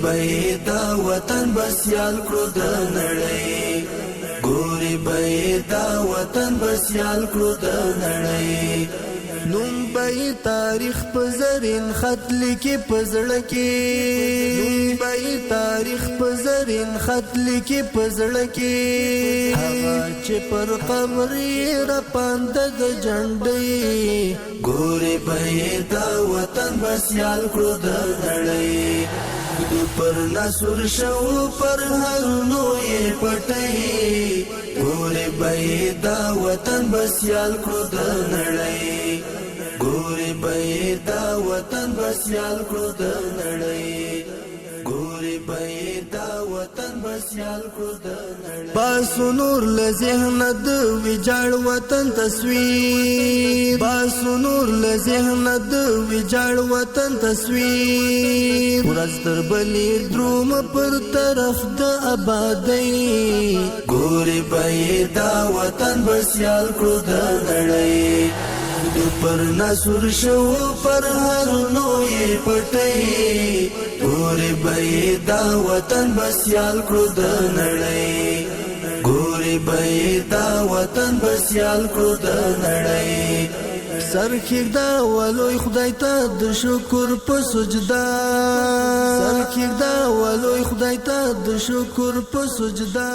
به دا وطن بسیال کړو د نړۍ ګوري به دا وطن بسیال کړو د نړۍ نوم به تاریخ په زرین خط لیکي په زړه کې نوم به تاریخ په زرین خط لیکي په زړه کې هغه چې پر قبر یې راپاند د جنډۍ ګوري به دا وطن بسیال کړو د نړۍ پر نصر شو پر هر نوې پټي ګوري به دا وطن بسیال کړو د نړۍ ګوري به دا وطن بسیال کړو د نړۍ ګوري به دا وطن بسیال کړو د نړۍ باسو نور له ذهن د ویجاړ وطن تصویر باسو نور له ذهن د ویجاړ وطن تصویر ورځ تر بلې دروم پر طرف د آبادۍ ګوري به دا وطن بسیال کړو د نړۍ پر نصر شو پر هر نوې پټي ګوري به دا وطن بسیال کړو د نړۍ ګوري به دا وطن بسیال کړو د نړۍ سر کېږدا ولوی خدای ته د شکر په سجدا سر کېږدا ولوی خدای ته د شکر په سجدا